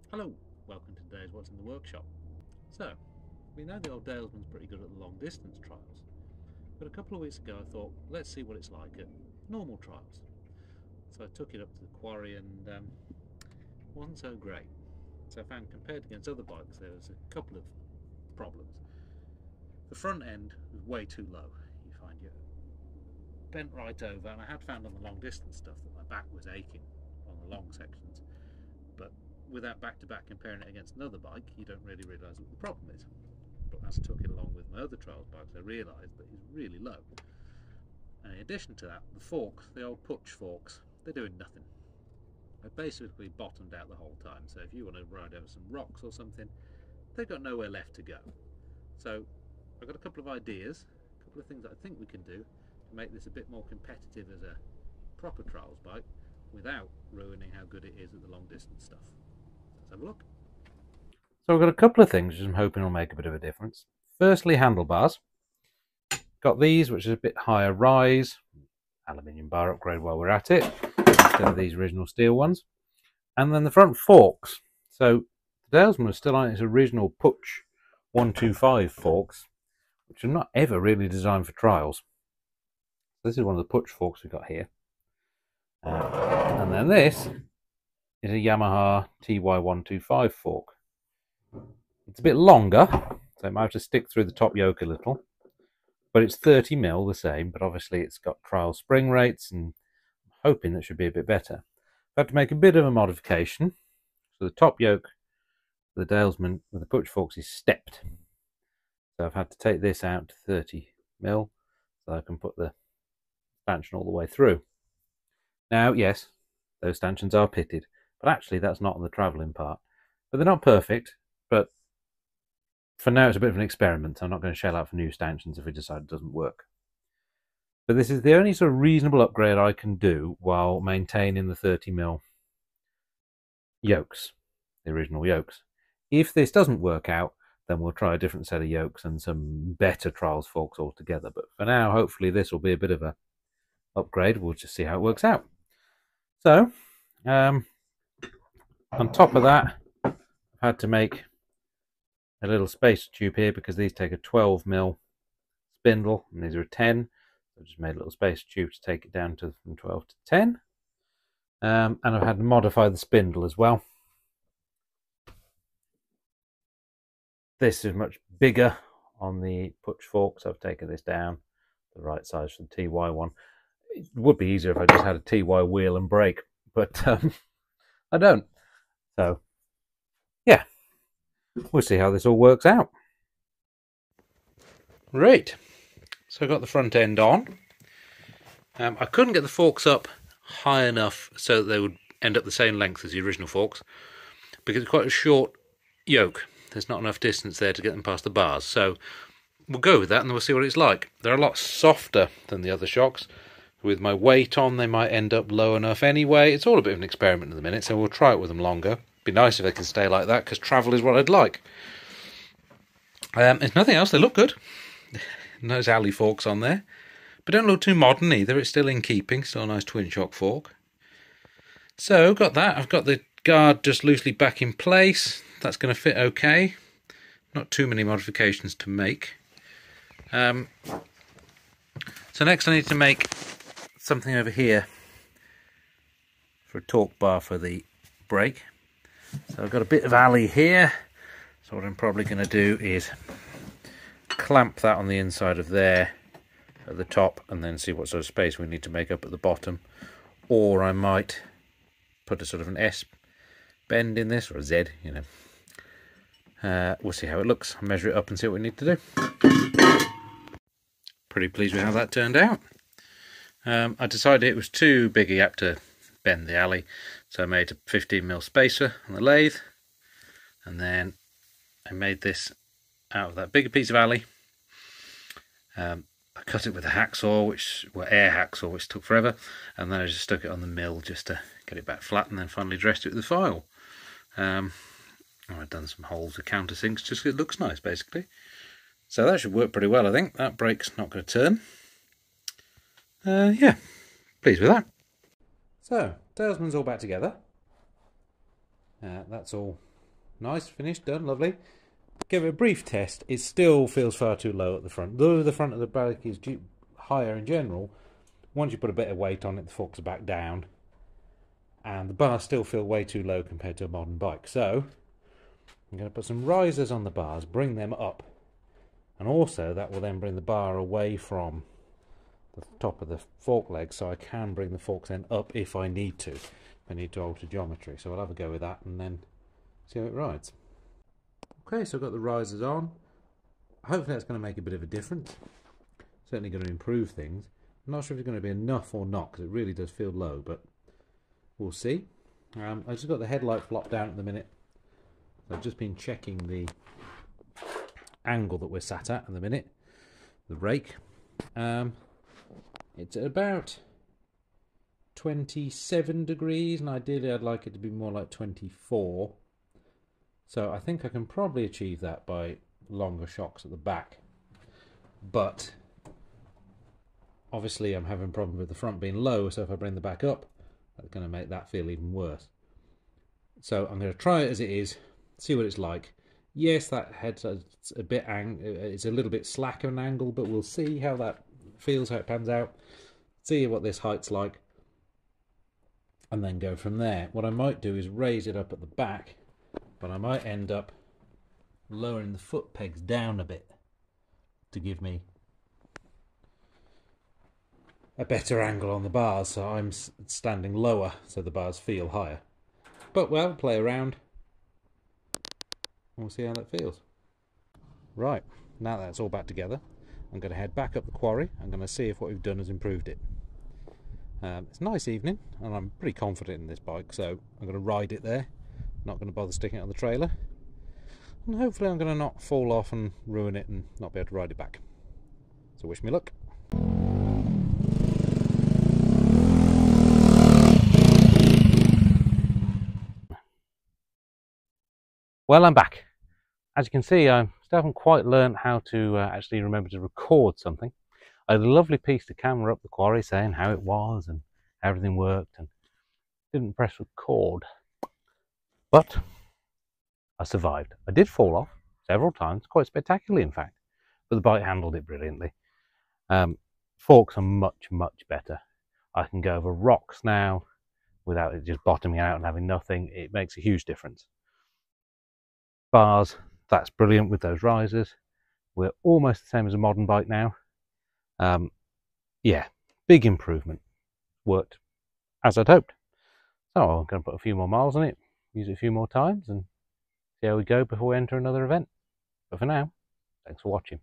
Hello, welcome to today's What's in the Workshop. So, we know the old Dalesman's pretty good at the long distance trials, but a couple of weeks ago I thought, let's see what it's like at normal trials. So I took it up to the quarry and wasn't so great. So I found compared against other bikes there was a couple of problems. The front end was way too low. You find you bent right over, and I had found on the long distance stuff that my back was aching on the long sections, but without back-to-back comparing it against another bike, you don't really realise what the problem is. But as I took it along with my other trials bikes, I realised that it's really low. And in addition to that, the forks, the old Putsch forks, they're doing nothing. They're basically bottomed out the whole time, so if you want to ride over some rocks or something, they've got nowhere left to go. So I've got a couple of ideas, a couple of things that I think we can do to make this a bit more competitive as a proper trials bike without ruining how good it is at the long distance stuff. Let's have a look. So I've got a couple of things which I'm hoping will make a bit of a difference. Firstly, handlebars. Got these, which is a bit higher rise. Aluminium bar upgrade while we're at it, instead of these original steel ones. And then the front forks. So the Dalesman was still on its original Putsch 125 forks, which are not ever really designed for trials. So this is one of the Putsch forks we've got here. And then this is a Yamaha TY125 fork. It's a bit longer, so it might have to stick through the top yoke a little, but it's 30mm the same, but obviously it's got trial spring rates, and I'm hoping that should be a bit better. I've had to make a bit of a modification. So the top yoke for the Dalesman with the Putsch forks is stepped. So I've had to take this out to 30mm so I can put the stanchion all the way through. Now, yes, those stanchions are pitted, but actually that's not on the travelling part. But they're not perfect, but for now it's a bit of an experiment. I'm not going to shell out for new stanchions if we decide it doesn't work. But this is the only sort of reasonable upgrade I can do while maintaining the 30mm yokes, the original yokes. If this doesn't work out, then we'll try a different set of yokes and some better trials forks altogether. But for now, hopefully this will be a bit of a upgrade. We'll just see how it works out. So, on top of that, I've had to make a little spacer tube here because these take a 12mm spindle and these are a 10. So I just made a little spacer tube to take it down to from 12 to 10. And I've had to modify the spindle as well. This is much bigger on the Putsch fork, so I've taken this down the right size for the TY one. It would be easier if I just had a TY wheel and brake, but I don't. So, yeah, we'll see how this all works out. Right, so I got the front end on. I couldn't get the forks up high enough so that they would end up the same length as the original forks because it's quite a short yoke. There's not enough distance there to get them past the bars, so we'll go with that and we'll see what it's like. They're a lot softer than the other shocks. With my weight on, they might end up low enough anyway. It's all a bit of an experiment at the minute, so we'll try it with them longer. Be nice if they can stay like that, because travel is what I'd like. If nothing else, they look good. Those alley forks on there. But don't look too modern either. It's still in keeping. Still a nice twin shock fork. So, got that. I've got the guard just loosely back in place. That's going to fit okay. Not too many modifications to make. So next I need to make something over here for a torque bar for the brake. So I've got a bit of alley here. So what I'm probably going to do is clamp that on the inside of there at the top and then see what sort of space we need to make up at the bottom. Or I might put a sort of an S bend in this, or a Z, you know. We'll see how it looks. I'll measure it up and see what we need to do. Pretty pleased with how that turned out. I decided it was too big a gap to bend the alley, so I made a 15mm spacer on the lathe, and then I made this out of that bigger piece of alley. I cut it with a hacksaw, air hacksaw, which took forever, and then I just stuck it on the mill just to get it back flat, and then finally dressed it with the file. I've done some holes with countersinks just so it looks nice, basically. So that should work pretty well, I think. That brake's not going to turn. Yeah, pleased with that. So, Dalesman's all back together. That's all Nice, finished, done, lovely. Give it a brief test. It still feels far too low at the front. Though the front of the bike is higher in general, once you put a bit of weight on it, the forks are back down. And the bars still feel way too low compared to a modern bike. So, I'm going to put some risers on the bars, bring them up. And also, that will then bring the bar away from the top of the fork leg, so I can bring the forks end up if I need to. If I need to alter geometry. So I'll have a go with that and then see how it rides. Okay, so I've got the risers on. Hopefully that's going to make a bit of a difference. Certainly going to improve things. I'm not sure if it's going to be enough or not, because it really does feel low, but we'll see. I've just got the headlight flop down at the minute. I've just been checking the angle that we're sat at the minute, the rake. It's at about 27 degrees, and ideally I'd like it to be more like 24. So I think I can probably achieve that by longer shocks at the back. But obviously I'm having a problem with the front being low, so if I bring the back up, that's going to make that feel even worse. So I'm going to try it as it is, see what it's like. Yes, that head's a bit it's a little bit slack of an angle, but we'll see how that feels, how it pans out. See what this height's like, and then go from there. What I might do is raise it up at the back, but I might end up lowering the foot pegs down a bit to give me a better angle on the bars, so I'm standing lower so the bars feel higher. But well, play around and we'll see how that feels. Right, now that's all back together, I'm going to head back up the quarry. I'm going to see if what we've done has improved it. It's a nice evening and I'm pretty confident in this bike, so I'm going to ride it there. Not going to bother sticking it on the trailer, and hopefully I'm going to not fall off and ruin it and not be able to ride it back. So wish me luck. Well, I'm back. As you can see, I still haven't quite learned how to actually remember to record something. I had a lovely piece to camera up the quarry saying how it was and how everything worked, and didn't press record. But I survived. I did fall off several times, quite spectacularly in fact, but the bike handled it brilliantly. Forks are much, much better. I can go over rocks now without it just bottoming out and having nothing. It makes a huge difference. Bars, that's brilliant with those risers. We're almost the same as a modern bike now. Yeah, big improvement. Worked as I'd hoped. So I'm going to put a few more miles on it, use it a few more times and see how we go before we enter another event. But for now, thanks for watching.